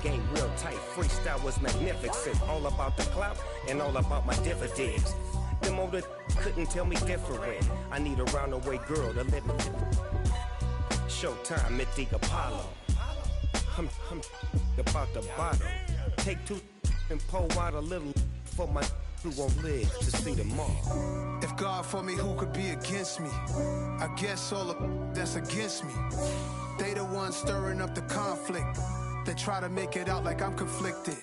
Game real tight, freestyle was magnificent. All about the clout and all about my dividends. Them older couldn't tell me different. I need a roundaway girl to let me. Showtime at the Apollo. I'm about the bottom. Take two and pour out a little for my who won't live to see tomorrow. If God for me, who could be against me? I guess all of that's against me. They the ones stirring up the conflict. They try to make it out like I'm conflicted.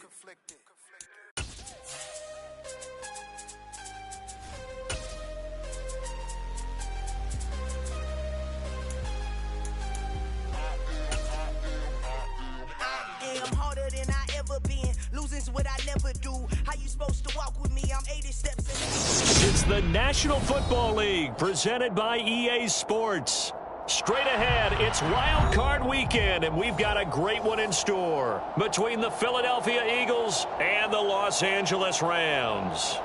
Losing's what I never do. How you supposed to walk with me? I'm 80 steps in. It's the National Football League presented by EA Sports. Straight ahead, it's Wild Card Weekend, and we've got a great one in store between the Philadelphia Eagles and the Los Angeles Rams.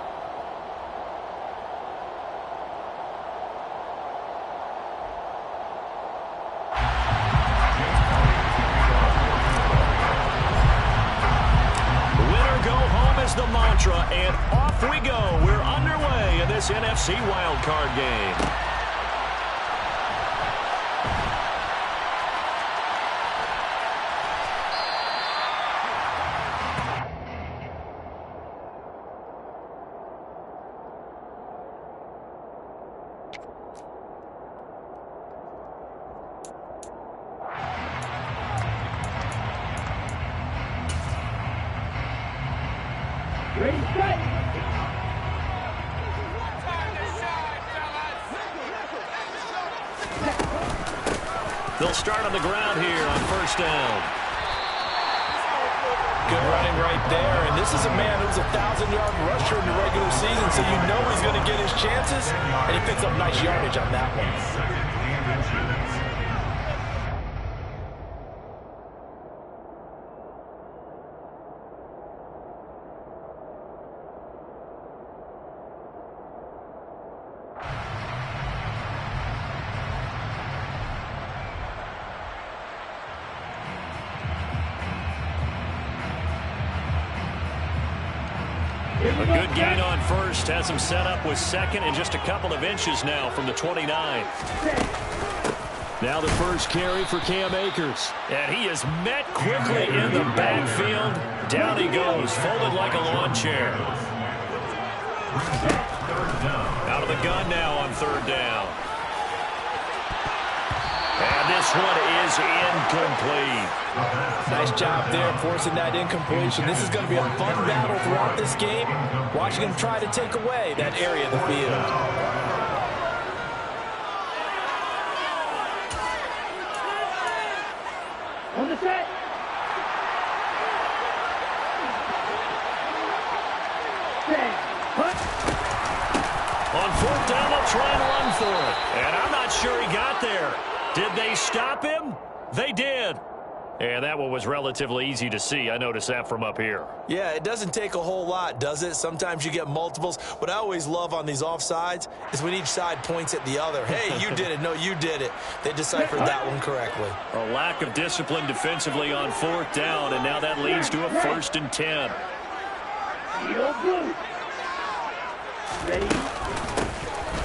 The mantra, and off we go. We're underway in this NFC wildcard game. They'll start on the ground here on first down. Good running right there. And this is a man who's a 1,000-yard rusher in the regular season, so you know he's going to get his chances, and he picks up nice yardage on that one. A good gain on first, has him set up with second and just a couple of inches now from the 29. Now the first carry for Cam Akers. And he is met quickly in the backfield. Down he goes, folded like a lawn chair. Out of the gun now on third down. And this one is incomplete. Nice job there forcing that incompletion. This is going to be a fun battle throughout this game. Watching him try to take away that area of the field. On the set. On fourth down, they'll try and run for it. And I'm not sure he got there. Did they stop him? They did. And that one was relatively easy to see. I noticed that from up here. Yeah, it doesn't take a whole lot, does it? Sometimes you get multiples. What I always love on these offsides is when each side points at the other. Hey, you did it. No, you did it. They deciphered that one correctly. A lack of discipline defensively on fourth down, and now that leads to a 1st and 10.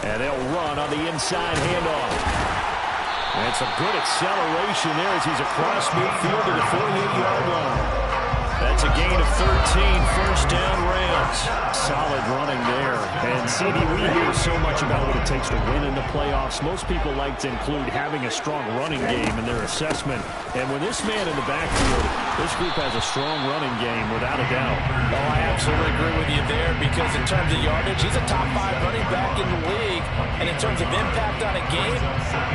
And they'll run on the inside handoff. And some good acceleration there as he's across midfield to the 48-yard line. That's a gain of 13, first down Rams. Solid running there. And CD, we hear so much about what it takes to win in the playoffs. Most people like to include having a strong running game in their assessment. And with this man in the backfield, this group has a strong running game without a doubt. Oh, I absolutely agree with you there because in terms of yardage, he's a top 5 running back in the league. And in terms of impact on a game,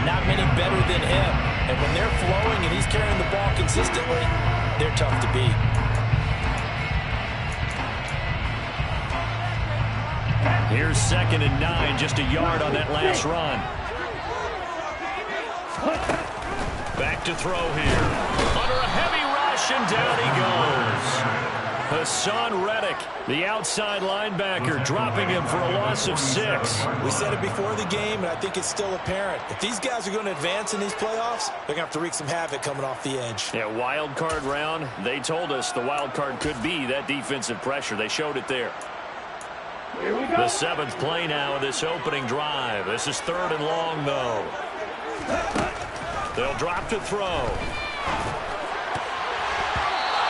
not many better than him. And when they're flowing and he's carrying the ball consistently, they're tough to beat. Here's 2nd and 9, just a yard on that last run. Back to throw here. Under a heavy rush, and down he goes. Hassan Reddick, the outside linebacker, dropping him for a loss of 6. We said it before the game, and I think it's still apparent. If these guys are going to advance in these playoffs, they're going to have to wreak some havoc coming off the edge. Yeah, wild card round. They told us the wild card could be that defensive pressure. They showed it there. The 7th play now of this opening drive. This is 3rd and long, though. They'll drop to throw.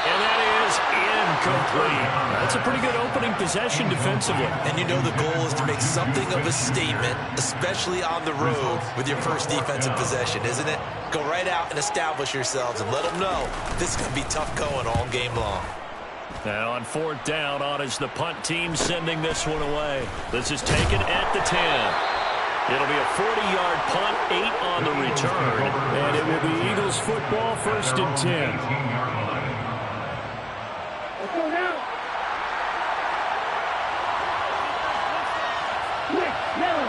And that is incomplete. That's a pretty good opening possession defensively. And you know the goal is to make something of a statement, especially on the road with your first defensive possession, isn't it? Go right out and establish yourselves and let them know this is going to be tough going all game long. Now on 4th down, on is the punt team sending this one away. This is taken at the 10. It'll be a 40-yard punt, 8 on the return. And it will be Eagles football, 1st and 10. Let's go now. Quick, now.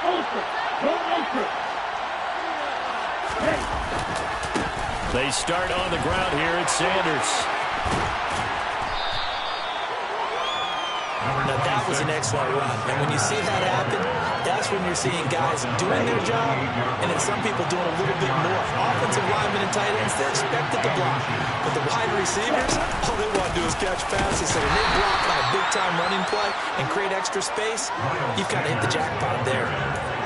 Ultra. Go ultra. Hey. They start on the ground here at Sanders. Now that was an excellent run. And when you see that happen, that's when you're seeing guys doing their job and then some people doing a little bit more. Offensive linemen and tight ends, they're expected to block. But the wide receivers, all they want to do is catch passes. So when they block on a big-time running play and create extra space, you've got to hit the jackpot there.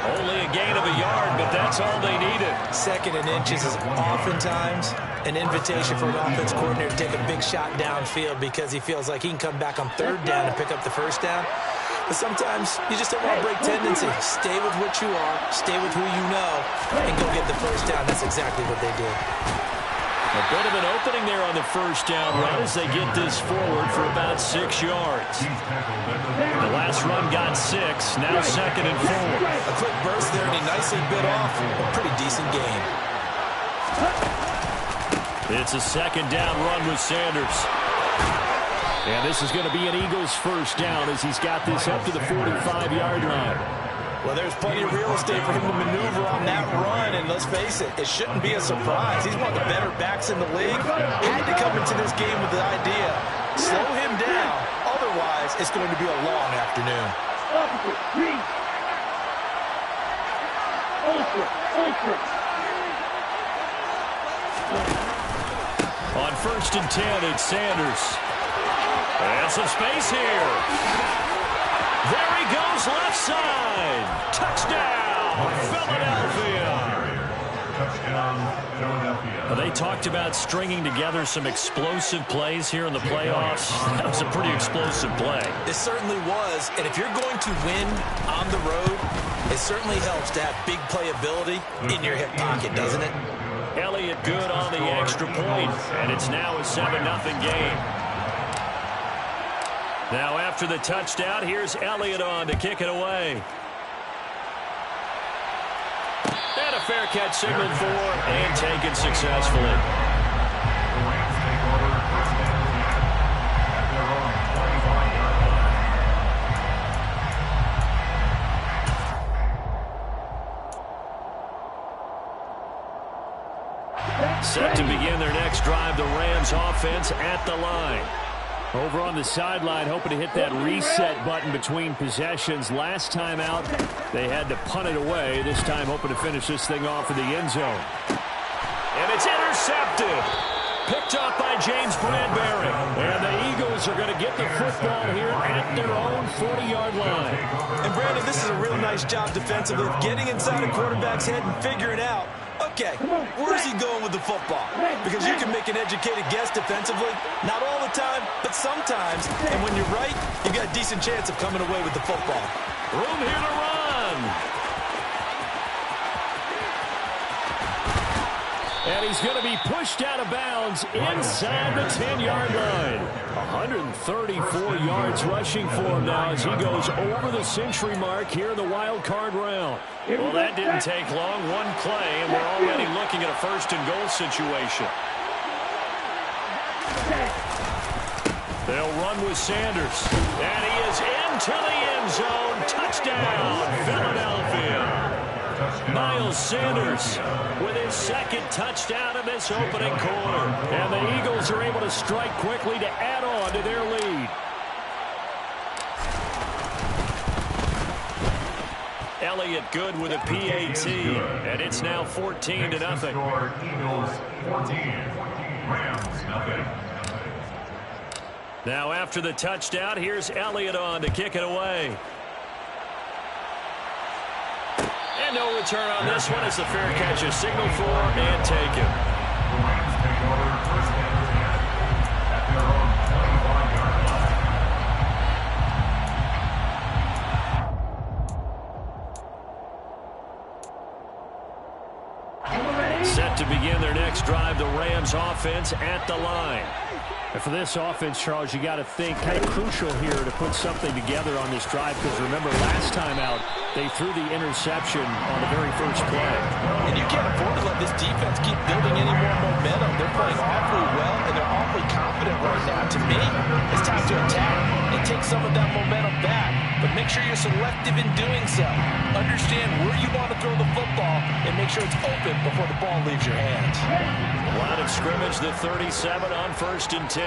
Only a gain of a yard, but that's all they needed. 2nd and inches is oftentimes an invitation for an offense coordinator to take a big shot downfield because he feels like he can come back on 3rd down and pick up the 1st down. But sometimes you just don't want to break tendency. Stay with what you are, stay with who you know, and go get the 1st down. That's exactly what they did. A bit of an opening there on the 1st down run as they get this forward for about 6 yards. The last run got 6, now 2nd and 4. A quick burst there, and he nicely bit off a pretty decent gain. It's a 2nd down run with Sanders. And this is going to be an Eagles 1st down as he's got this up to the 45-yard line. Well, there's plenty of real estate for him to maneuver on that run, and let's face it, it shouldn't be a surprise. He's one of the better backs in the league. Had to come into this game with the idea, slow him down, otherwise it's going to be a long afternoon. On 1st and 10, it's Sanders. And some space here. There he goes, left side. Touchdown, Philadelphia. They talked about stringing together some explosive plays here in the playoffs. That was a pretty explosive play. It certainly was, and if you're going to win on the road, it certainly helps to have big playability in your hip pocket, doesn't it? Elliott good on the extra point, and it's now a 7-0 game. Now after the touchdown, here's Elliott on to kick it away. And a fair catch signaled for and taken successfully. Set to begin their next drive, the Rams offense at the line. Over on the sideline, hoping to hit that reset button between possessions. Last time out, they had to punt it away. This time, hoping to finish this thing off in the end zone. And it's intercepted. Picked up by James Bradbury. And the Eagles are going to get the football here at their own 40-yard line. And, Brandon, this is a real nice job defensively of getting inside a quarterback's head and figuring out, okay, where's he going with the football? Because you can make an educated guess defensively. Not all the time, but sometimes. And when you're right, you got a decent chance of coming away with the football. Room here to run. And he's going to be pushed out of bounds inside the 10-yard line. 134 yards rushing for him now as he goes over the century mark here in the wild card round. Well, that didn't take long. One play, and we're already looking at a 1st and goal situation. They'll run with Sanders. And he is into the end zone. Touchdown, Philadelphia. Miles Sanders with his second touchdown in this opening quarter. And the Eagles are able to strike quickly to add on to their lead. Elliott good with a PAT, and it's now 14-0. Eagles 14, Rams nothing. Now after the touchdown, here's Elliott on to kick it away. And no return on this one as the fair catch is signaled for and taken. The Rams take over first and 10 at their own 25-yard line. Set to begin their next drive, the Rams offense at the line. And for this offense, Charles, you got to think kind of crucial here to put something together on this drive, because remember last time out they threw the interception on the very first play. And you can't afford to let this defense keep building any more momentum. They're playing awfully well, and they're awfully confident right now. To me, it's time to attack and take some of that momentum back. But make sure you're selective in doing so. Understand where you want to throw the football and make sure it's open before the ball leaves your hands. Line of scrimmage, the 37 on 1st and 10.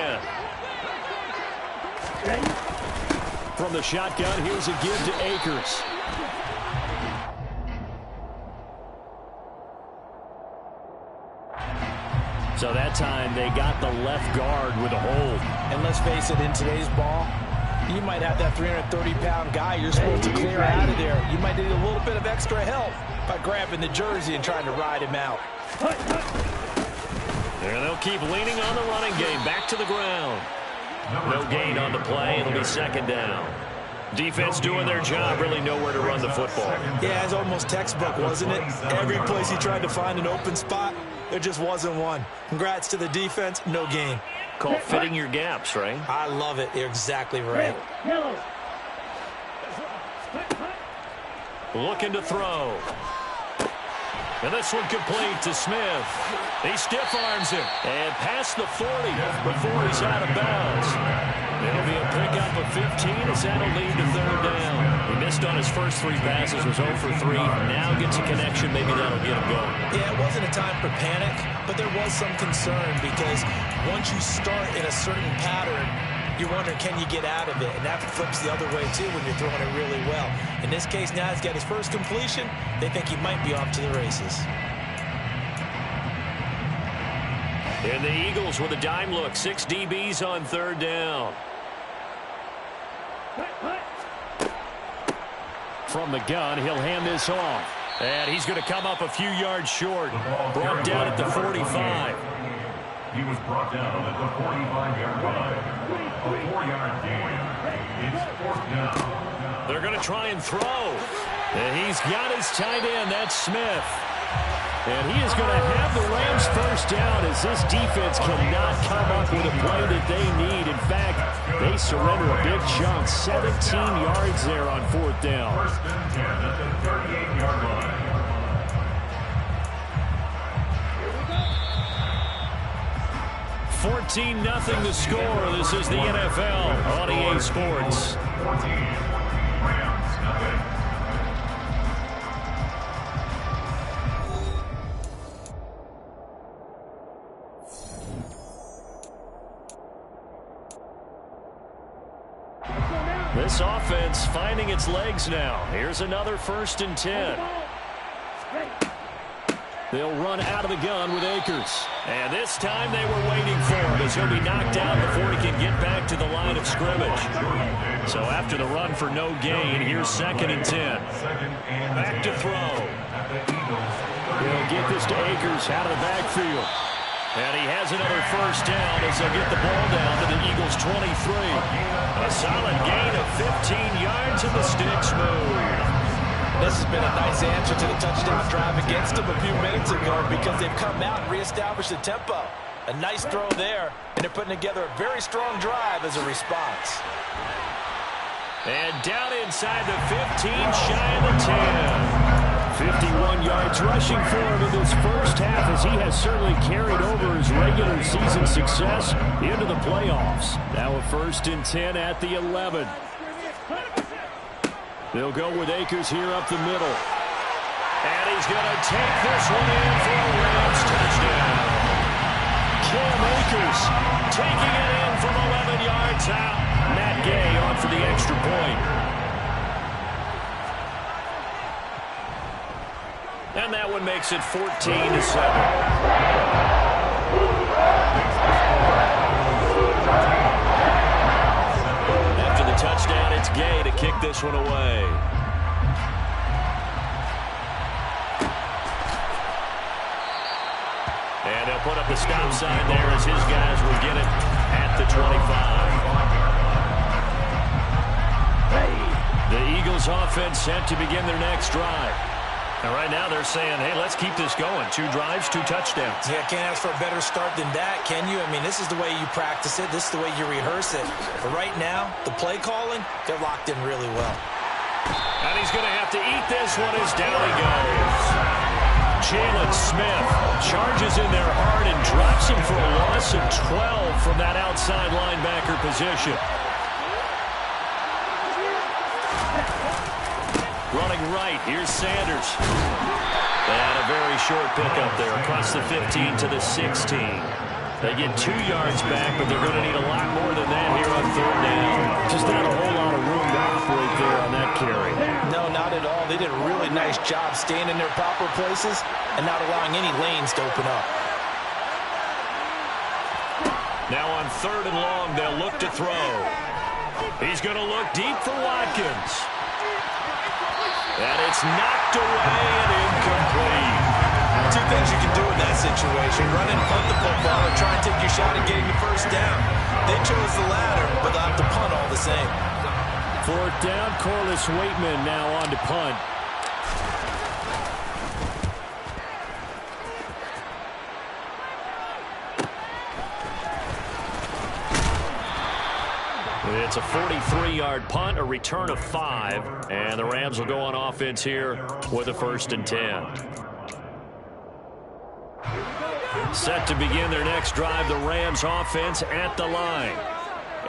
From the shotgun, here's a give to Akers. So that time they got the left guard with a hold. And let's face it, in today's ball, you might have that 330-pound guy you're supposed to clear out of there. You might need a little bit of extra help by grabbing the jersey and trying to ride him out. And they'll keep leaning on the running game. Back to the ground. No gain on the play. It'll be second down. Defense doing their job, really nowhere to run the football. Yeah, it's almost textbook, wasn't it? Every place he tried to find an open spot, there just wasn't one. Congrats to the defense, no gain. Called fitting your gaps, right? I love it. You're exactly right. Looking to throw. And this one complete to Smith. He stiff arms him and past the 40 before he's out of bounds. It'll be a pickup of 15 as that'll lead to third down. He missed on his first 3 passes, was 0 for 3. Now gets a connection. Maybe that'll get him going. Yeah, it wasn't a time for panic, but there was some concern because once you start in a certain pattern, you wonder, can you get out of it? And that flips the other way, too, when you're throwing it really well. In this case, now he's got his first completion. They think he might be off to the races. And the Eagles with a dime look. 6 DBs on third down. From the gun, he'll hand this off. And he's going to come up a few yards short. Brought down at the 45. He was brought down at the 45-yard line. A 4-yard gain. It's 4th down. They're going to try and throw. And he's got his tight end. That's Smith. And he is going to have the Rams first down as this defense cannot come up with a play that they need. In fact, they surrender a big chunk. 17 yards there on 4th down. 1st and 10 at the 38-yard line. 14-0 the score. This is the NFL on EA Sports. 14, Rams nothing. This offense finding its legs now. Here's another 1st and 10. They'll run out of the gun with Akers. And this time they were waiting for him as he'll be knocked down before he can get back to the line of scrimmage. So after the run for no gain, here's 2nd and 10. Back to throw. He'll get this to Akers out of the backfield. And he has another first down as they'll get the ball down to the Eagles' 23. A solid gain of 15 yards and the sticks move. This has been a nice answer to the touchdown drive against them a few minutes ago because they've come out and reestablished the tempo. A nice throw there, and they're putting together a very strong drive as a response. And down inside the 15, shy of the 10. 51 yards rushing for him in this first half as he has certainly carried over his regular season success into the playoffs. Now a 1st and 10 at the 11. They'll go with Akers here up the middle. And he's going to take this one in for a Rams touchdown. Cam Akers taking it in from 11 yards out. Matt Gay on for the extra point. And that one makes it 14-7. After the touchdown, it's Gay to kick this one away. And they'll put up the stop sign there as his guys will get it at the 25. The Eagles offense set to begin their next drive. And right now they're saying, hey, let's keep this going. 2 drives, 2 touchdowns. Yeah, can't ask for a better start than that, can you? I mean, this is the way you practice it. This is the way you rehearse it. But right now, the play calling, they're locked in really well. And he's going to have to eat this one as down he goes. Jalen Smith charges in there hard and drops him for a loss of 12 from that outside linebacker position. Running right, here's Sanders. And a very short pickup there across the 15 to the 16. They get 2 yards back, but they're going to need a lot more than that here on 3rd down. Just not a whole lot of room to operate there on that carry. No, not at all. They did a really nice job staying in their proper places and not allowing any lanes to open up. Now on 3rd and long, they'll look to throw. He's going to look deep for Watkins. And it's knocked away and incomplete. 2 things you can do in that situation: run and punt the football, or try and take your shot at getting the first down. They chose the latter, but they'll have to punt all the same. 4th down, Corliss Waitman now on to punt. It's a 43-yard punt, a return of 5, and the Rams will go on offense here with a 1st and 10. Set to begin their next drive, the Rams offense at the line.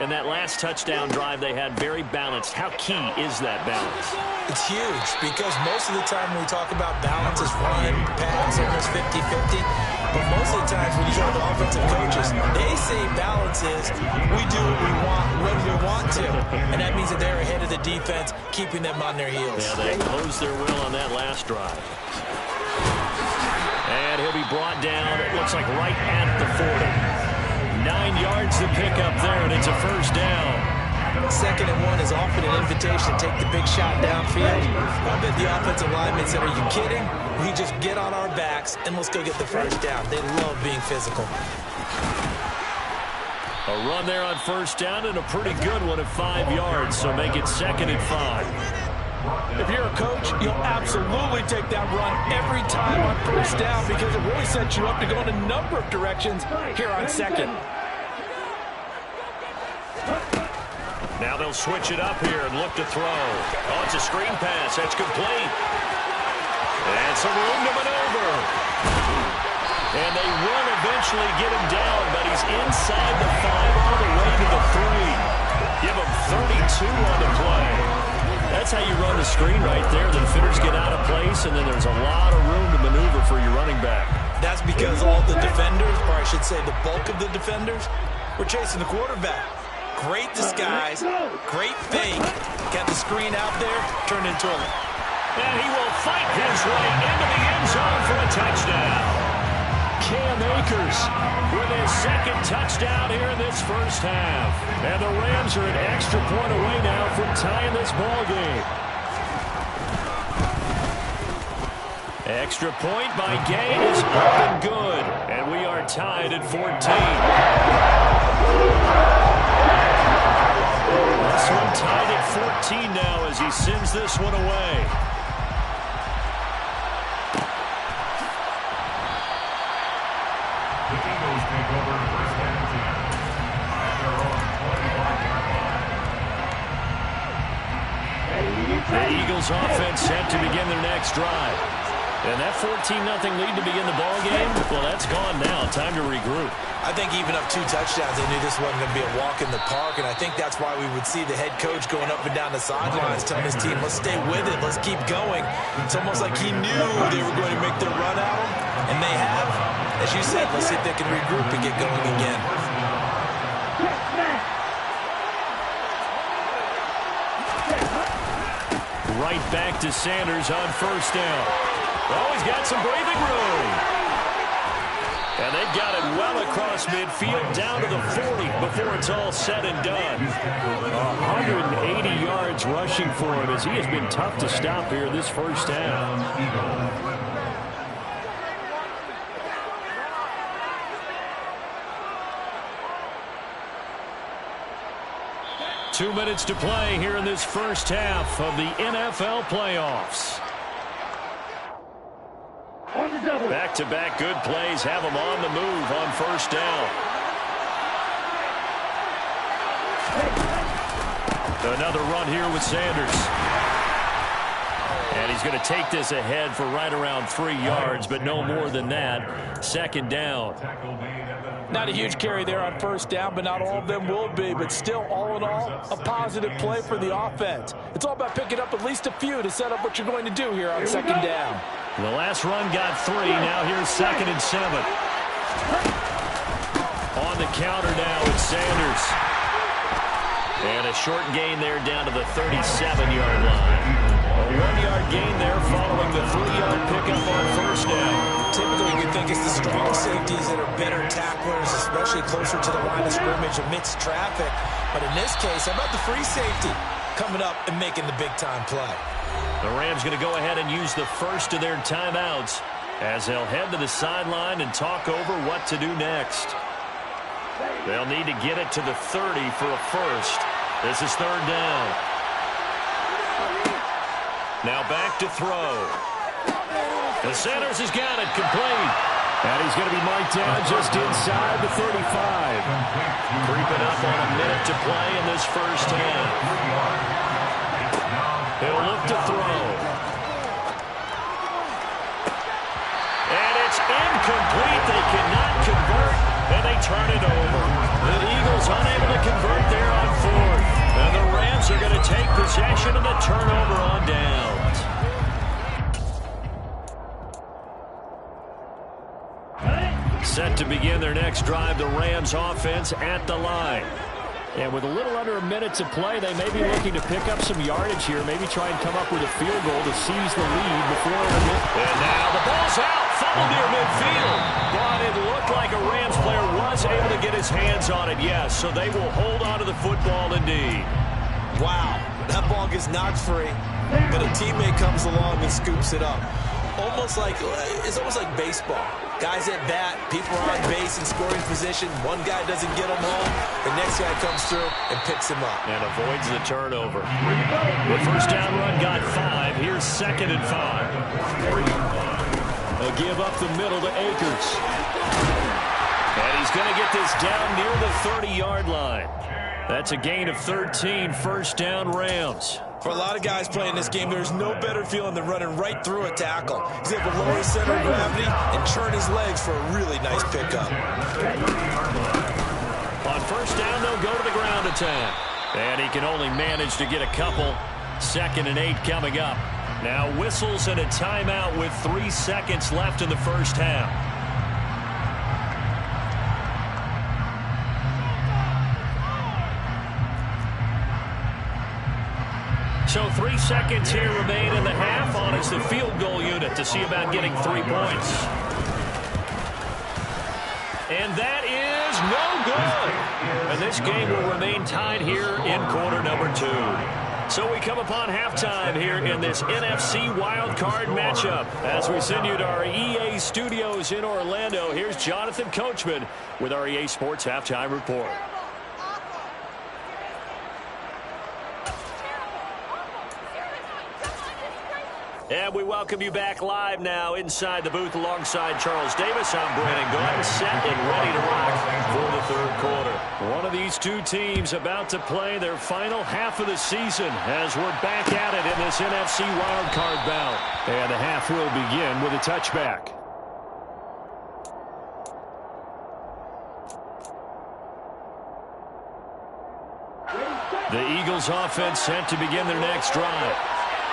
And that last touchdown drive they had very balanced. How key is that balance? It's huge, because most of the time when we talk about balance, is run, pass, almost 50-50. But most of the times when you talk to offensive coaches, they say balance is we do what we want when we want to. And that means that they're ahead of the defense, keeping them on their heels. Yeah, they imposed their will on that last drive. And he'll be brought down, it looks like right at the 40. 9 yards to pick up there, and it's a 1st down. 2nd and 1 is often an invitation to take the big shot downfield. I bet the offensive linemen said, are you kidding? We just get on our backs and let's go get the 1st down. They love being physical. A run there on 1st down, and a pretty good one at 5 yards, so make it 2nd and 5. If you're a coach, you'll absolutely take that run every time on 1st down, because it really sets you up to go in a number of directions here on 2nd. Now they'll switch it up here and look to throw. Oh, it's a screen pass. That's complete. And some room to maneuver. And they will eventually get him down, but he's inside the 5 all the way to the 3. Give him 32 on the play. That's how you run the screen right there. The defenders get out of place, and then there's a lot of room to maneuver for your running back. That's because all the defenders, or I should say the bulk of the defenders, were chasing the quarterback. Great disguise, great fake. Got the screen out there, turned into a... And he will fight his way into the end zone for a touchdown. Cam Akers with his 2nd touchdown here in this 1st half. And the Rams are an extra point away now from tying this ball game. Extra point by Gay is up and good. And we are tied at 14. This one tied at 14 now as he sends this one away. The Eagles take over 1st and 10 at their own 25-yard line. The Eagles offense set to begin their next drive. And that 14-0 lead to begin the ball game, well, that's gone now. Time to regroup. I think even up 2 touchdowns, they knew this wasn't going to be a walk in the park, and I think that's why we would see the head coach going up and down the sidelines telling his team, let's stay with it, let's keep going. It's almost like he knew they were going to make their run at him, and they have. As you said, let's see if they can regroup and get going again. Right back to Sanders on first down. Oh, he's got some breathing room. And they've got it well across midfield down to the 40 before it's all said and done. 180 yards rushing for him as he has been tough to stop here this first half. 2 minutes to play here in this first half of the NFL playoffs. Back-to-back good plays have them on the move on first down. Another run here with Sanders. And he's going to take this ahead for right around 3 yards, but no more than that. Second down. Not a huge carry there on first down, but not all of them will be. But still, all in all, a positive play for the offense. It's all about picking up at least a few to set up what you're going to do here on second down. The last run got 3. Now here's 2nd and 7. On the counter now, it's Sanders. And a short gain there down to the 37-yard line. A 1-yard gain there following the 3-yard pickup on first down. Typically, you think it's the strong safeties that are better tacklers, especially closer to the line of scrimmage amidst traffic. But in this case, how about the free safety coming up and making the big-time play? The Rams going to go ahead and use the first of their timeouts as they'll head to the sideline and talk over what to do next. They'll need to get it to the 30 for a first. This is third down. Now back to throw. The Sanders has got it complete. And he's going to be marked down just inside the 35. Creeping up on a minute to play in this first half. He'll look to throw. And it's incomplete. They cannot convert, and they turn it over. The Eagles unable to convert there on fourth. And the Rams are going to take possession of the turnover on downs. Set to begin their next drive, the Rams offense at the line. And with a little under a minute to play, they may be looking to pick up some yardage here, maybe try and come up with a field goal to seize the lead before And now the ball's out, fumbled near midfield. But it looked like a Rams player was able to get his hands on it, yes. So they will hold on to the football indeed. Wow, that ball gets knocked free, but a teammate comes along and scoops it up. It's almost like baseball. Guys at bat, people are on base in scoring position. One guy doesn't get them home. The next guy comes through and picks him up. And avoids the turnover. The first down run got 5. Here's 2nd and 5. A give up the middle to Akers. And he's going to get this down near the 30-yard line. That's a gain of 13, first down Rams. For a lot of guys playing this game, there's no better feeling than running right through a tackle. He's able to lower his center of gravity and turn his legs for a really nice pickup. On first down, they'll go to the ground attack. And he can only manage to get a couple. 2nd and 8 coming up. Now whistles and a timeout with 3 seconds left in the first half. So 3 seconds here remain in the half on as the field goal unit to see about getting 3 points. And that is no good. And this game will remain tied here in quarter number 2. So we come upon halftime here in this NFC wildcard matchup. As we send you to our EA studios in Orlando, here's Jonathan Coachman with our EA Sports Halftime Report. And we welcome you back live now inside the booth alongside Charles Davis. I'm Brandon Gordon, set and ready to rock for the third quarter. One of these two teams about to play their final half of the season as we're back at it in this NFC wildcard bout. And the half will begin with a touchback. The Eagles offense set to begin their next drive.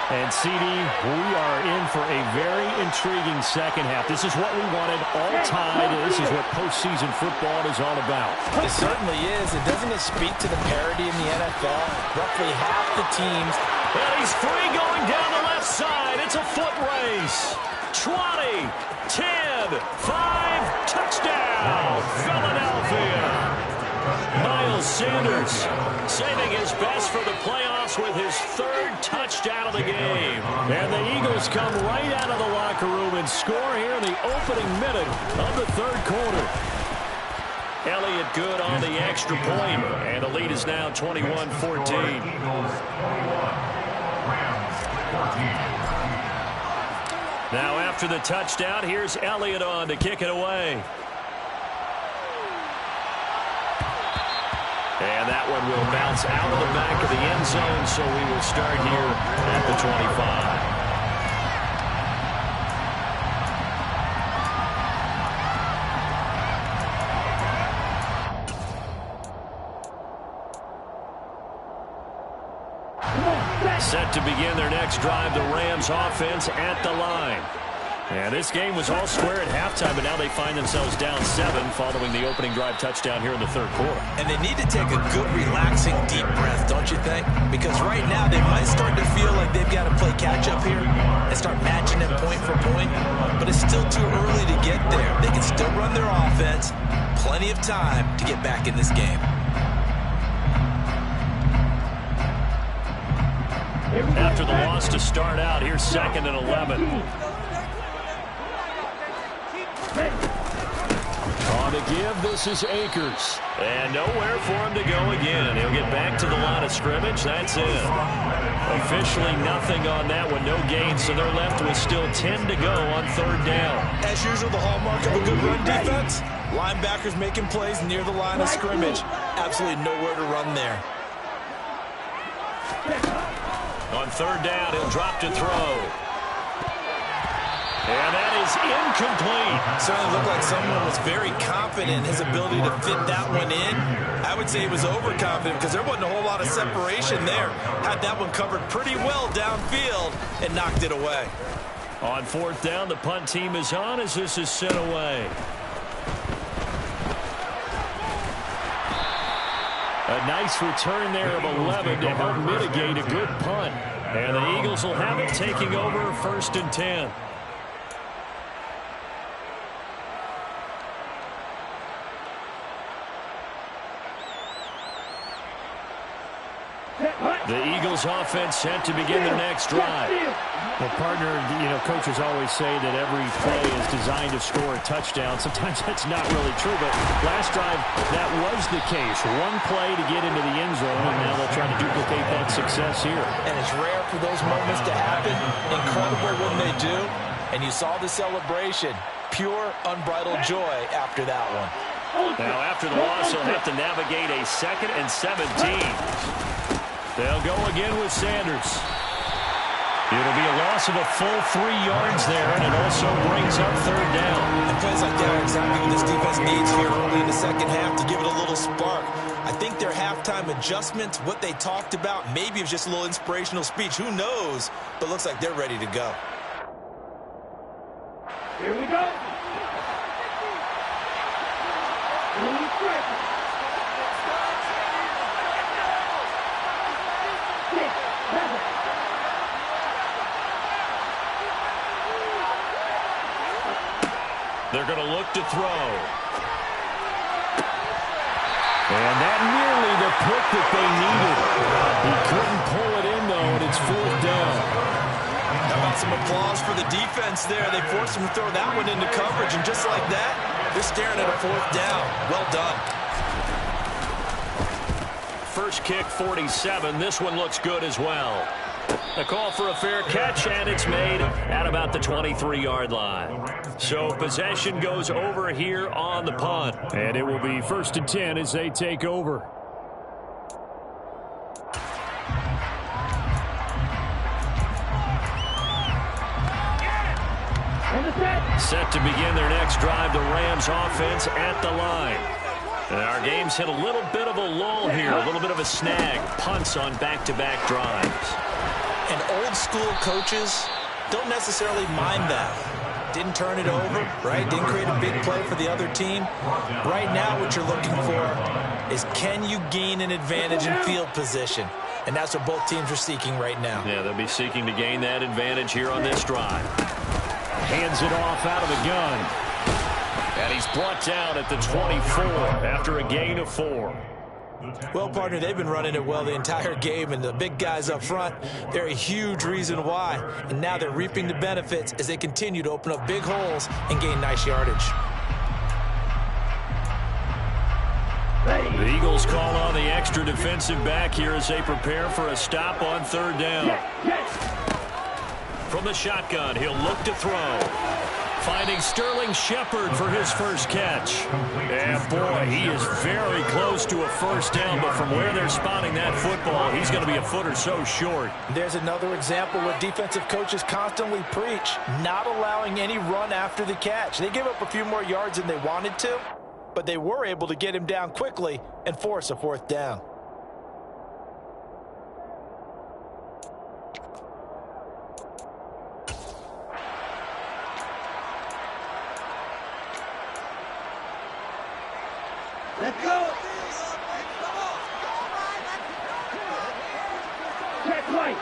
And, CD, we are in for a very intriguing second half. This is what we wanted all tied. This is what postseason football is all about. It certainly is. And doesn't it speak to the parity in the NFL? Roughly half the teams. And he's free going down the left side. It's a foot race. 20, 10, 5, touchdown, Philadelphia. Miles Sanders saving his best for the playoffs with his third touchdown of the game. And the Eagles come right out of the locker room and score here in the opening minute of the third quarter. Elliott good on the extra point, and the lead is now 21-14. Now after the touchdown, here's Elliott on to kick it away. And that one will bounce out of the back of the end zone, so we will start here at the 25. Set to begin their next drive, the Rams offense at the line. And this game was all square at halftime, but now they find themselves down 7 following the opening drive touchdown here in the third quarter. And they need to take a good, relaxing, deep breath, don't you think? Because right now they might start to feel like they've got to play catch-up here and start matching them point for point. But it's still too early to get there. They can still run their offense. Plenty of time to get back in this game. After the loss to start out, here's 2nd and 11. On the give, this is Akers. And nowhere for him to go again. He'll get back to the line of scrimmage. That's it. Officially nothing on that one. No gain, so they're left with still 10 to go on third down. As usual, the hallmark of a good run defense. Linebackers making plays near the line of scrimmage. Absolutely nowhere to run there. On third down, he'll drop to throw. And that is incomplete. Certainly looked like someone was very confident in his ability to fit that one in. I would say he was overconfident because there wasn't a whole lot of separation there. Had that one covered pretty well downfield and knocked it away. On fourth down, the punt team is on as this is sent away. A nice return there of 11 to help mitigate a good punt. And the Eagles will have it taking over 1st and 10. The Eagles offense set to begin their next drive. Well, partner, coaches always say that every play is designed to score a touchdown. Sometimes that's not really true, but last drive, that was the case. One play to get into the end zone, and now they'll try to duplicate that success here. And it's rare for those moments to happen. Incredible when they do. And you saw the celebration. Pure, unbridled joy after that one. Now, after the loss, they'll have to navigate a 2nd and 17. They'll go again with Sanders. It'll be a loss of a full 3 yards there, and it also brings up third down. And plays like that are exactly what this defense needs here early in the second half to give it a little spark. I think their halftime adjustments, what they talked about, maybe it was just a little inspirational speech. Who knows? But looks like they're ready to go. Here we go. They're going to look to throw. And that nearly the pick that they needed. He couldn't pull it in, though, and it's 4th down. How about some applause for the defense there? They forced him to throw that one into coverage, and just like that, they're staring at a 4th down. Well done. First kick, 47. This one looks good as well. A call for a fair catch, and it's made at about the 23-yard line. So possession goes over here on the punt. And it will be 1st and 10 as they take over. Set to begin their next drive, the Rams offense at the line. And our game's hit a little bit of a lull here, a little bit of a snag. Punts on back-to-back drives. And old-school coaches don't necessarily mind that. Didn't turn it over, right? Didn't create a big play for the other team. Right now what you're looking for is, can you gain an advantage in field position? And that's what both teams are seeking right now. Yeah, they'll be seeking to gain that advantage here on this drive. Hands it off out of the gun. And he's brought down at the 24 after a gain of 4. Well, partner, they've been running it well the entire game, and the big guys up front, they're a huge reason why. And now they're reaping the benefits as they continue to open up big holes and gain nice yardage. The Eagles call on the extra defensive back here as they prepare for a stop on 3rd down. From the shotgun, he'll look to throw. Finding Sterling Shepard for his first catch. And boy, he is very close to a first down, but from where they're spotting that football, he's going to be a foot or so short. There's another example where defensive coaches constantly preach, not allowing any run after the catch. They gave up a few more yards than they wanted to, but they were able to get him down quickly and force a 4th down. Let's go. Check right.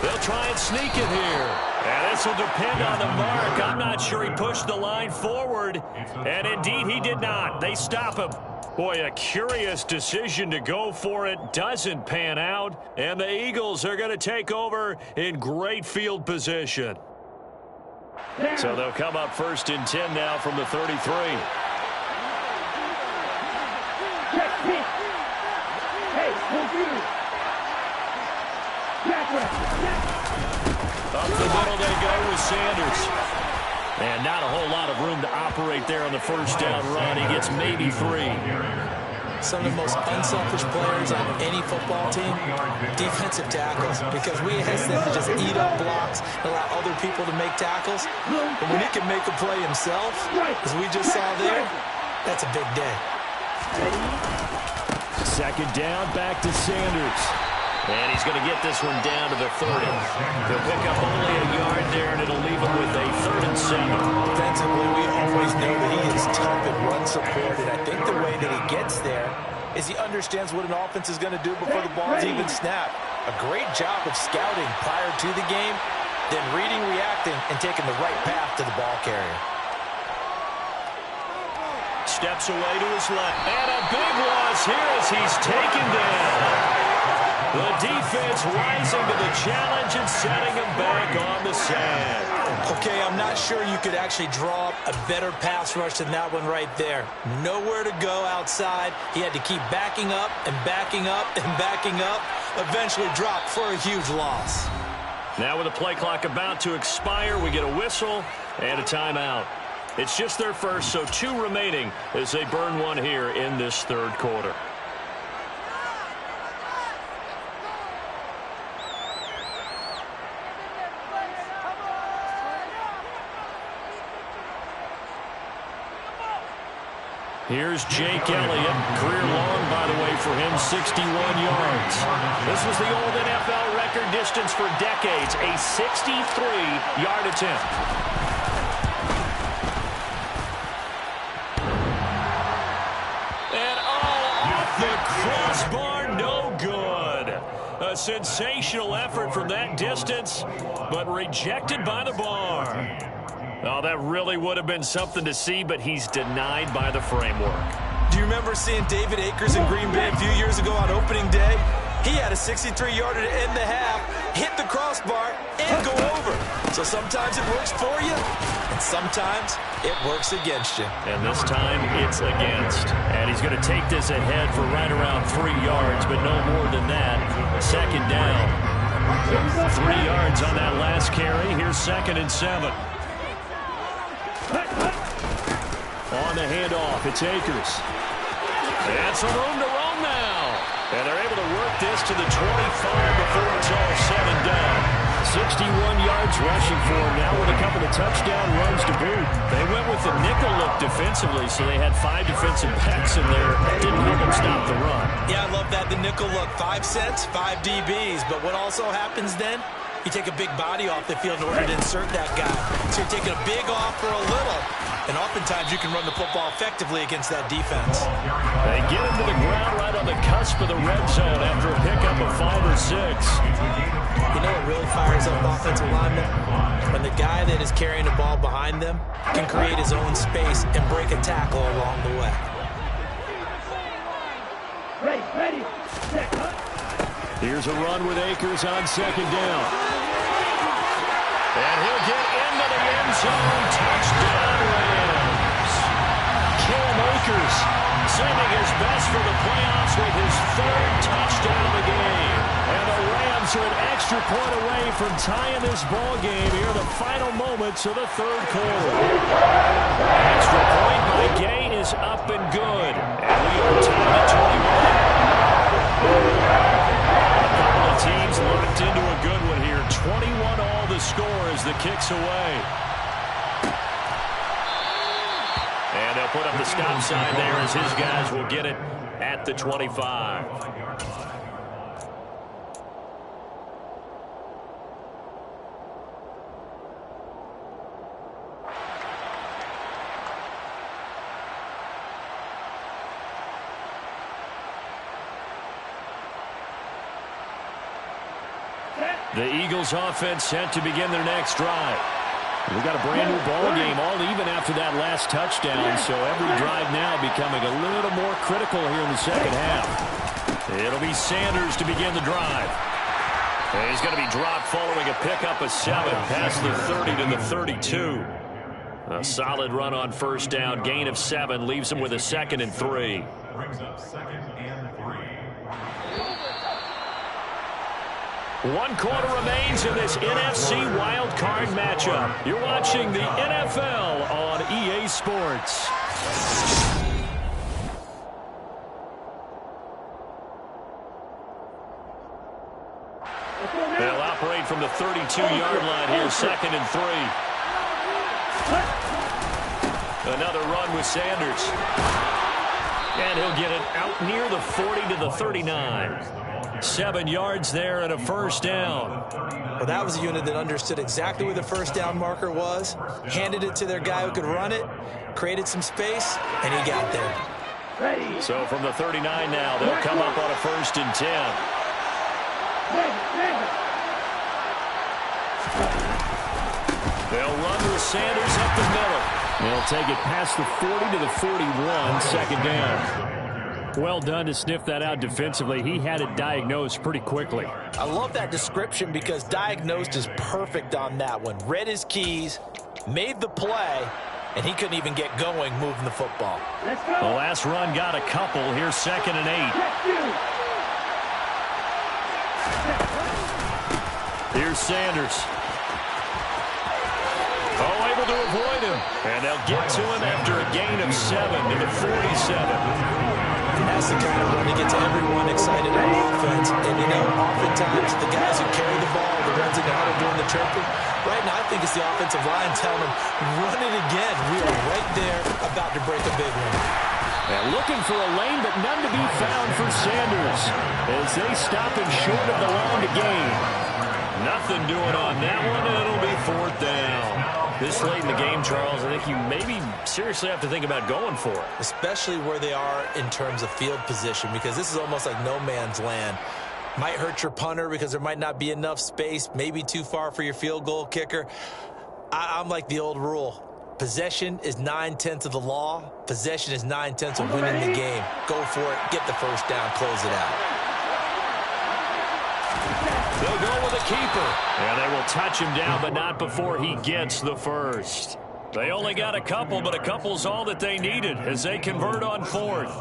They'll try and sneak it here. And this will depend on the mark. I'm not sure he pushed the line forward. And indeed, he did not. They stop him. Boy, a curious decision to go for it. Doesn't pan out. And the Eagles are going to take over in great field position. So they'll come up 1st and 10 now from the 33. Up the middle they go with Sanders. And not a whole lot of room to operate there on the first down run. He gets maybe 3. Some of the most unselfish players on any football team, defensive tackles, because we ask them to just eat up blocks and allow other people to make tackles. But when he can make a play himself, as we just saw there, that's a big day. 2nd down, back to Sanders. And he's going to get this one down to the 30. He'll pick up only a yard there, and it'll leave him with a 3rd and 7. Defensively, we always know that he is tough and run supported. I think the way that he gets there is he understands what an offense is going to do before the ball's even snapped. A great job of scouting prior to the game, then reading, reacting, and taking the right path to the ball carrier. Steps away to his left. And a big loss here as he's taken down. The defense rising to the challenge and setting him back on the sand. Okay, I'm not sure you could actually draw up a better pass rush than that one right there. Nowhere to go outside. He had to keep backing up and backing up and backing up. Eventually dropped for a huge loss. Now with the play clock about to expire, we get a whistle and a timeout. It's just their first, so 2 remaining as they burn one here in this 3rd quarter. Here's Jake Elliott. Career long, by the way, for him, 61 yards. This was the old NFL record distance for decades, a 63-yard attempt. And off the crossbar, no good. A sensational effort from that distance, but rejected by the bar. Oh, that really would have been something to see, but he's denied by the framework. Do you remember seeing David Akers in Green Bay a few years ago on opening day? He had a 63-yarder to end the half, hit the crossbar, and go over. So sometimes it works for you, and sometimes it works against you. And this time, it's against. And he's going to take this ahead for right around 3 yards, but no more than that. 2nd down. 3 yards on that last carry. Here's 2nd and 7. On the handoff, it's Akers. And some room to roam now. And they're able to work this to the 25 before it's all said and done. 61 yards rushing for him now with a couple of touchdown runs to boot. They went with the nickel look defensively, so they had 5 defensive backs in there. Didn't help them stop the run. Yeah, I love that, the nickel look. 5 cents, 5 DBs. But what also happens then? You take a big body off the field in order to insert that guy. So you're taking a big off for a little. And oftentimes you can run the football effectively against that defense. They get him to the ground right on the cusp of the red zone after a pickup of 5 or 6. You know what really fires up offensive linemen? When the guy that is carrying the ball behind them can create his own space and break a tackle along the way. Ready, set, huh? Here's a run with Akers on 2nd down. And he'll get into the end zone. Touchdown, Rams. Cam Akers sending his best for the playoffs with his 3rd touchdown of the game. And the Rams are an extra point away from tying this ball game here in the final moments of the 3rd quarter. Extra point by Gay is up and good. And we are tied at 21. Teams locked into a good one here. 21 all the score as the kick's away. And they'll put up the stop sign there as his guys will get it at the 25. The Eagles offense set to begin their next drive. We got a brand new ball game, all even after that last touchdown, so every drive now becoming a little more critical here in the second half. It'll be Sanders to begin the drive. And he's going to be dropped following a pickup of 7 past the 30 to the 32. A solid run on 1st down, gain of 7, leaves him with a 2nd and 3. Brings up 2nd and 3. 1 quarter remains in this NFC Wild Card matchup. You're watching the NFL on EA Sports. They'll operate from the 32-yard line here, 2nd and 3. Another run with Sanders. And he'll get it out near the 40 to the 39. 7 yards there and a 1st down. Well, that was a unit that understood exactly where the 1st down marker was, handed it to their guy who could run it, created some space, and he got there. So from the 39 now, they'll come up on a 1st and 10. They'll run with Sanders up the middle. They'll take it past the 40 to the 41, 2nd down. Well done to sniff that out defensively. He had it diagnosed pretty quickly. I love that description because diagnosed is perfect on that one. Read his keys, made the play, and he couldn't even get going moving the football. The last run got a couple. Here's 2nd and 8. Here's Sanders. Oh, able to avoid him. And they'll get to him after a gain of 7 to the 47. And that's the kind of run that gets everyone excited on offense. And, you know, oftentimes the guys who carry the ball, the ones in the huddle doing the chirping, right now I think it's the offensive line telling them, run it again. We are right there about to break a big one. And looking for a lane, but none to be found for Sanders as they stop him short of the line to gain. Nothing doing on that one, and it'll be 4th down. This late in the game, Charles, I think you maybe seriously have to think about going for it. Especially where they are in terms of field position, because this is almost like no man's land. Might hurt your punter because there might not be enough space, maybe too far for your field goal kicker. I'm like the old rule. Possession is 9/10 of the law. Possession is 9/10 of winning the game. Go for it, get the 1st down, close it out. They'll go with a keeper. And they will touch him down, but not before he gets the 1st. They only got a couple, but a couple's all that they needed as they convert on 4th.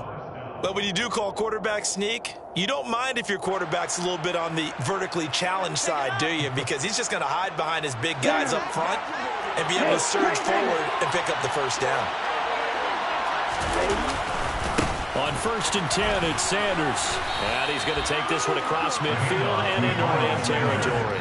But when you do call quarterback sneak, you don't mind if your quarterback's a little bit on the vertically challenged side, do you? Because he's just going to hide behind his big guys up front and be able to surge forward and pick up the 1st down. On 1st and 10, it's Sanders. And he's going to take this one across midfield and into Ram territory.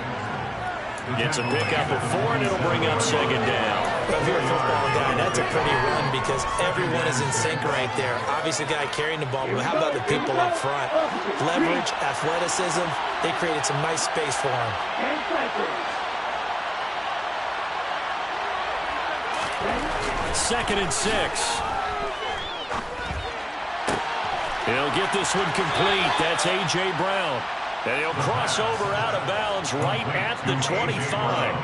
Gets a pickup of 4, and it'll bring up second down. Well, if you're a football guy, that's a pretty run because everyone is in sync right there. Obviously, the guy carrying the ball, but how about the people up front? Leverage, athleticism, they created some nice space for him. 2nd and 6. He'll get this one complete. That's A.J. Brown. And he'll cross over out of bounds right at the 25.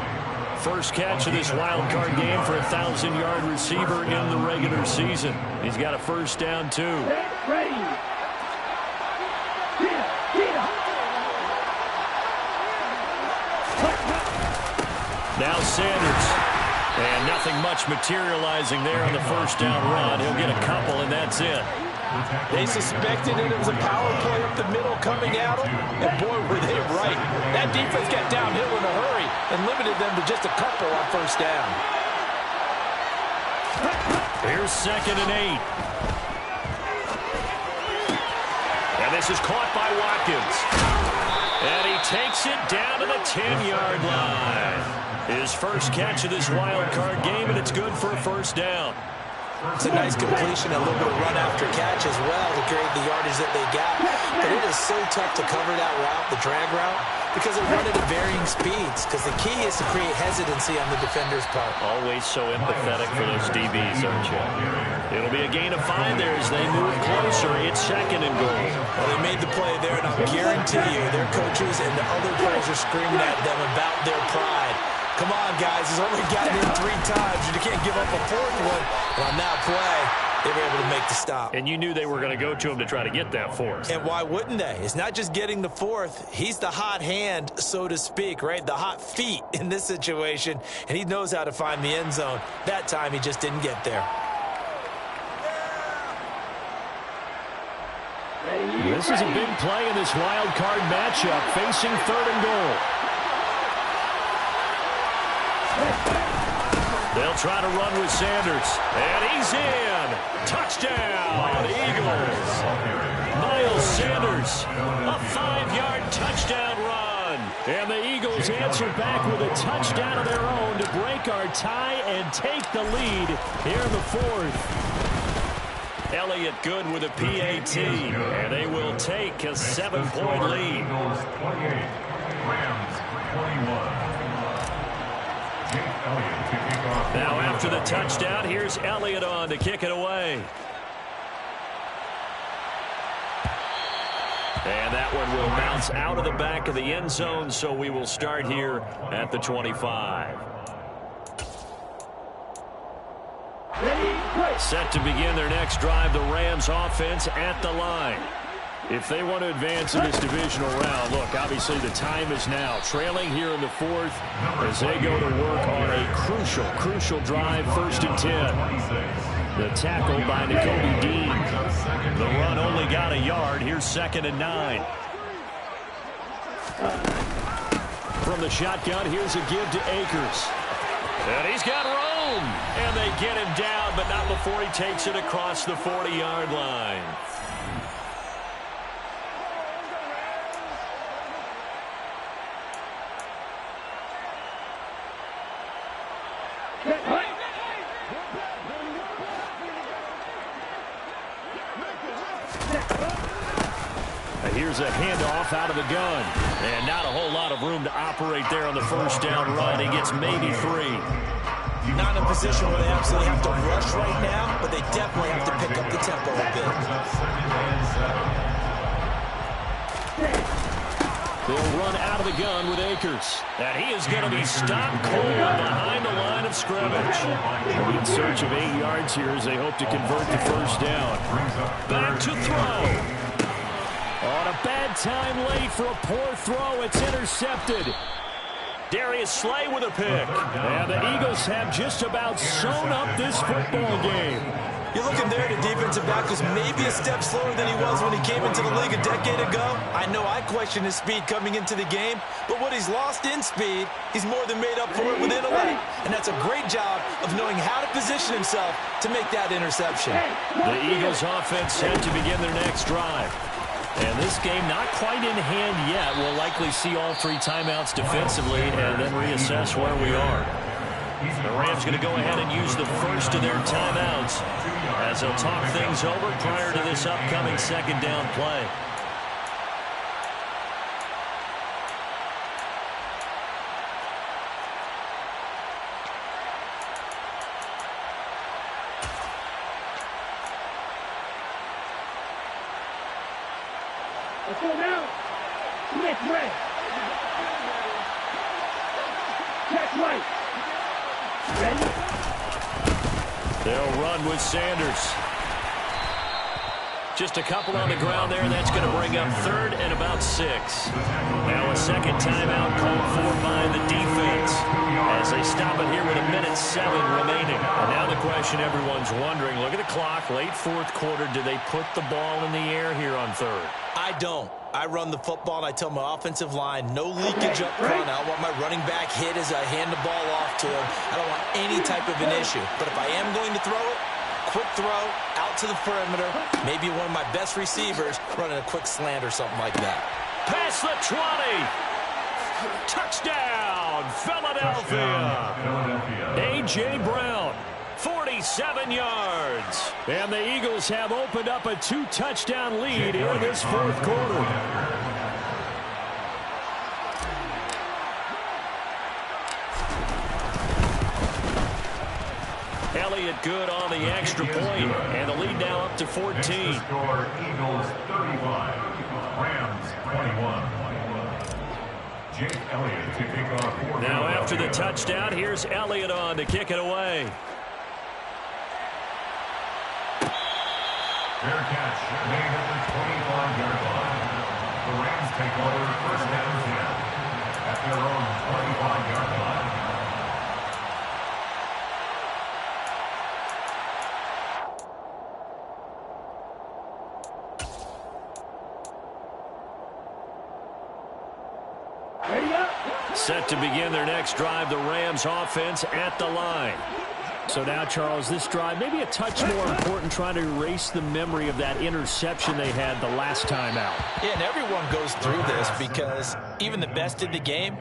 First catch of this wild card game for a 1,000-yard receiver in the regular season. He's got a first down, too. Now Sanders. And nothing much materializing there on the first down run. He'll get a couple, and that's it. They suspected it was a power play up the middle coming at them, and boy, were they right. That defense got downhill in a hurry and limited them to just a couple on first down. Here's 2nd and 8. And this is caught by Watkins. And he takes it down to the 10-yard line. His first catch of this wild card game, and it's good for a first down. It's a nice completion, a little bit of run after catch as well to create the yardage that they got. But it is so tough to cover that route, the drag route, because they run it at varying speeds. Because the key is to create hesitancy on the defender's part. Always so empathetic for those DBs, aren't you? It'll be a gain of 5 there as they move closer. It's 2nd and goal. Well, they made the play there, and I'll guarantee you their coaches and the other players are screaming at them about their pride. Come on, guys. He's only gotten in 3 times. You can't give up a 4th one. But on that play, they were able to make the stop. And you knew they were going to go to him to try to get that 4th. And why wouldn't they? It's not just getting the 4th. He's the hot hand, so to speak, right? The hot feet in this situation. And he knows how to find the end zone. That time, he just didn't get there. This is a big play in this wild card matchup, facing 3rd and goal. They'll try to run with Sanders. And he's in. Touchdown, Eagles. Miles Sanders, a 5-yard touchdown run. And the Eagles answer back with a touchdown of their own to break our tie and take the lead here in the 4th. Elliott good with a PAT. And they will take a 7-point lead. Eagles 28, Rams 21. Now after the touchdown, here's Elliott on to kick it away. And that one will bounce out of the back of the end zone, so we will start here at the 25. Set to begin their next drive, the Rams offense at the line. If they want to advance in this divisional round, look, obviously the time is now. Trailing here in the 4th as they go to work on a crucial drive, 1st and 10. The tackle by Nakobe Dean. The run only got a yard. Here's 2nd and 9. From the shotgun, here's a give to Akers. And he's got room. And they get him down, but not before he takes it across the 40-yard line. Here's a handoff out of the gun. And not a whole lot of room to operate there on the first down run. He gets maybe 3. Not in a position where they absolutely have to rush right now, but they definitely have to pick up the tempo a bit. They'll run out of the gun with Akers. And he is going to be stopped cold behind the line of scrimmage. In search of 8 yards here as they hope to convert the first down. Back to throw. On a bad time late for a poor throw. It's intercepted. Darius Slay with a pick. And the Eagles have just about sewn up this football game. You're looking there, the defensive back was maybe a step slower than he was when he came into the league a decade ago. I know I questioned his speed coming into the game, but what he's lost in speed, he's more than made up for it with intellect. And that's a great job of knowing how to position himself to make that interception. The Eagles offense set to begin their next drive. And this game not quite in hand yet. We'll likely see all 3 timeouts defensively and then reassess where we are. The Rams going to go ahead and use the first of their timeouts as they'll talk things over prior to this upcoming second down play. Let's go now. Smith red. Check right. Ready? They'll run with Sanders. Just a couple on the ground there. That's going to bring up 3rd and about 6. Now a second timeout called for by the defense as they stop it here with 1:07 remaining. And now the question everyone's wondering, look at the clock, late 4th quarter. Do they put the ball in the air here on 3rd? I don't. I run the football, and I tell my offensive line, no leakage up front. I don't want my running back hit as I hand the ball off to him. I don't want any type of an issue. But if I am going to throw it, quick throw, out to the perimeter, maybe one of my best receivers running a quick slant or something like that. Past the 20. Touchdown, Philadelphia. A.J. Brown, 47 yards. And the Eagles have opened up a 2-touchdown lead in this 4th quarter. Elliott good on the extra point, and the lead now up to 14. Score Eagles 35, Rams 21. Jake Elliott to kick off. Now after the touchdown, here's Elliott on to kick it away. Fair catch made at the 25-yard line. The Rams take over 1st down 10 at their own 25-yard line. Set to begin their next drive, the Rams offense at the line. So now, Charles, this drive maybe a touch more important, trying to erase the memory of that interception they had the last time out. Yeah, and everyone goes through this because even the best in the game,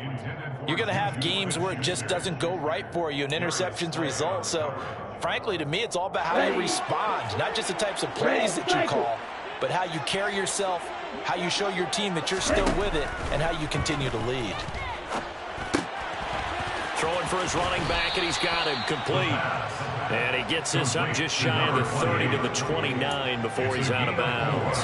you're going to have games where it just doesn't go right for you and interceptions result. So, frankly, to me, it's all about how you respond, not just the types of plays that you call, but how you carry yourself, how you show your team that you're still with it, and how you continue to lead. Throwing for his running back, and he's got him complete. And he gets this up just shy of the 30 to the 29 before he's out of bounds.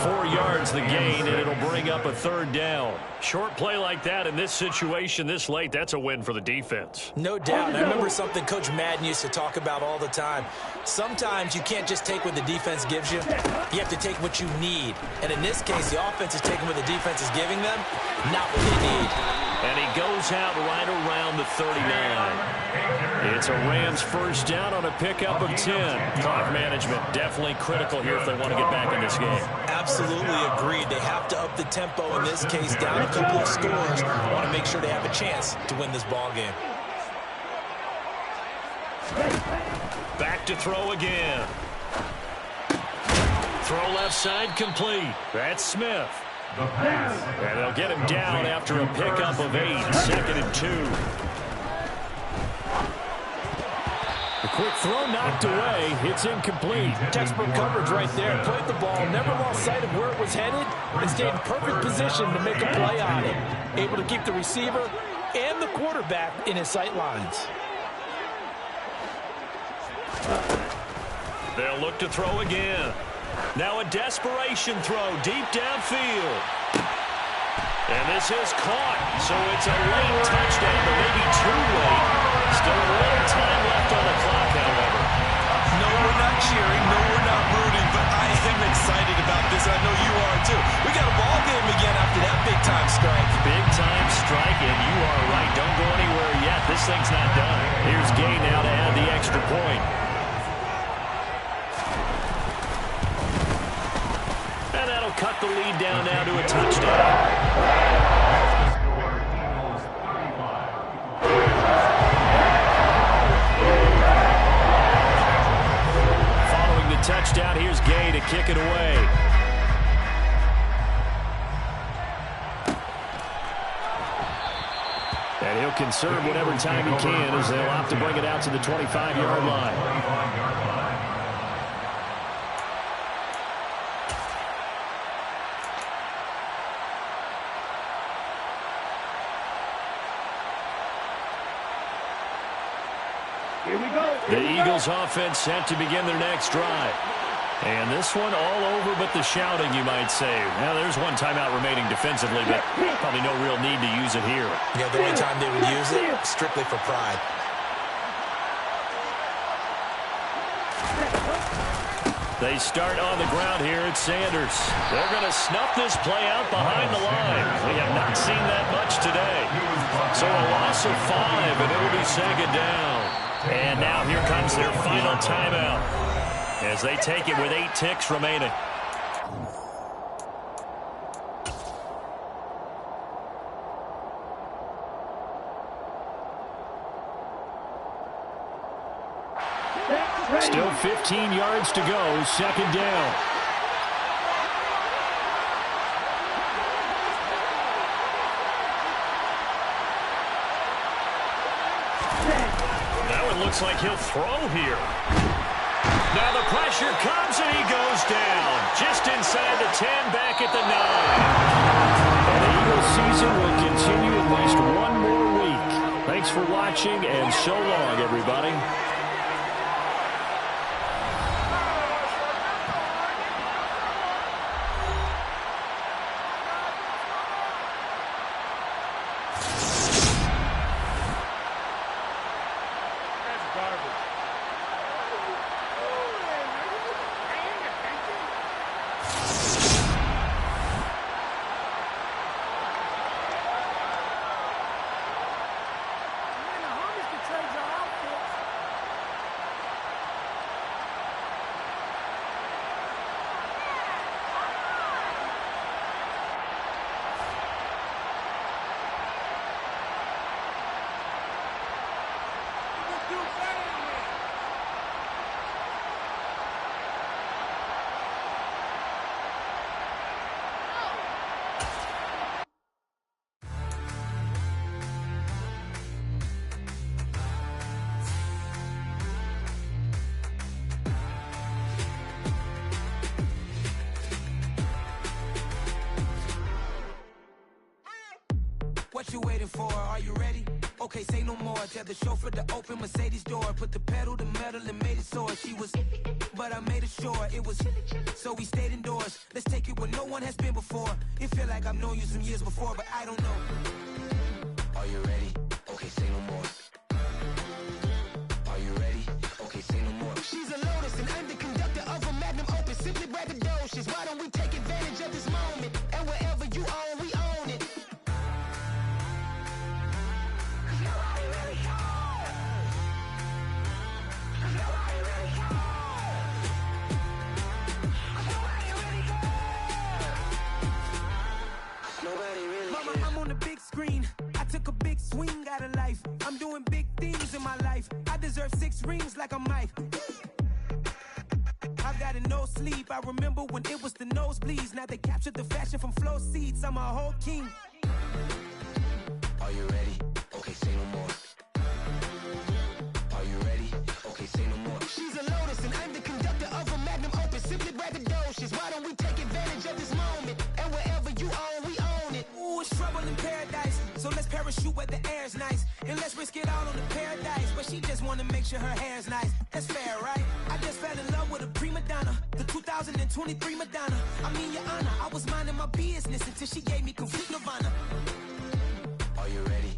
4 yards the gain, and it'll bring up a 3rd down. Short play like that in this situation this late, that's a win for the defense. No doubt. I remember something Coach Madden used to talk about all the time. Sometimes you can't just take what the defense gives you. You have to take what you need. And in this case, the offense is taking what the defense is giving them, not what they need. And he goes out right around the 39. It's a Rams 1st down on a pickup of 10. Clock management definitely critical here if they want to get back in this game. Absolutely agreed. They have to up the tempo in this case, down a couple of scores. Want to make sure they have a chance to win this ball game. Back to throw again. Throw left side complete. That's Smith. And they'll get him down after a pickup of 8, 2nd and 2. The quick throw knocked away. It's incomplete. Textbook coverage right there. Played the ball, never lost sight of where it was headed, and stayed in perfect position to make a play on it. Able to keep the receiver and the quarterback in his sight lines. They'll look to throw again. Now a desperation throw deep downfield. And this is caught. So it's a late touchdown, but maybe too late. Still a little time left on the clock, however. No, we're not cheering. No, we're not rooting. But I am excited about this. I know you are, too. We got a ball game again after that big-time strike. Big-time strike, and you are right. Don't go anywhere yet. This thing's not done. Here's Gay now to add the extra point. Cut the lead down now to a touchdown. Following the touchdown, here's Gay to kick it away. conserve whatever time he can as they'll opt to bring it out to the 25-yard line. 25-yard line. Here we go. The Eagles offense set to begin their next drive. And this one all over but the shouting, you might say. Now, there's one timeout remaining defensively, but probably no real need to use it here. Yeah, the only time they would use it, strictly for pride. They start on the ground here at Sanders. They're going to snuff this play out behind the line. We have not seen that much today. So a loss of 5, and it'll be second down. And now here comes their final timeout as they take it with 8 ticks remaining. Still 15 yards to go, second down. That one looks like he'll throw here. Now the pressure comes and he goes down. Just inside the 10, back at the 9. And the Eagles season will continue at least one more week. Thanks for watching and so long, everybody. What you waiting for? Are you ready? Okay, say no more. Tell the chauffeur to open Mercedes door. Put the pedal to metal and made it soar. She was, but I made it sure it was. So we stayed indoors. Let's take it where no one has been before. It feel like I've known you some years before, but I don't know. Are you ready? Okay, say no more. Are you ready? Okay, say no more. She's a Lotus and I'm the conductor of a Magnum Opus. Simply braggadocious. Why don't we take advantage of this moment? And wherever you own, we own it. Mama, I'm on the big screen. I took a big swing out of life. I'm doing big things in my life. I deserve 6 rings like a Mike. I've got no sleep. I remember when it was the nosebleeds. Now they captured the fashion from flow seats. I'm a whole king. Are you ready? Okay, say no more. Are you ready? Okay, say no more. She's a Lotus and I'm the conductor of a Magnum Opus. Simply braggadocious. Why don't we take advantage of this moment? And wherever you own, we own it. Ooh, it's trouble in paradise. So let's parachute where the air's nice. And let's risk it all on the paradise. But she just wanna make sure her hair's nice. That's fair, right? I just fell in love with a prima donna. The 2023 Madonna. I mean, your honor, I was minding my business until she gave me complete nirvana. Are you ready?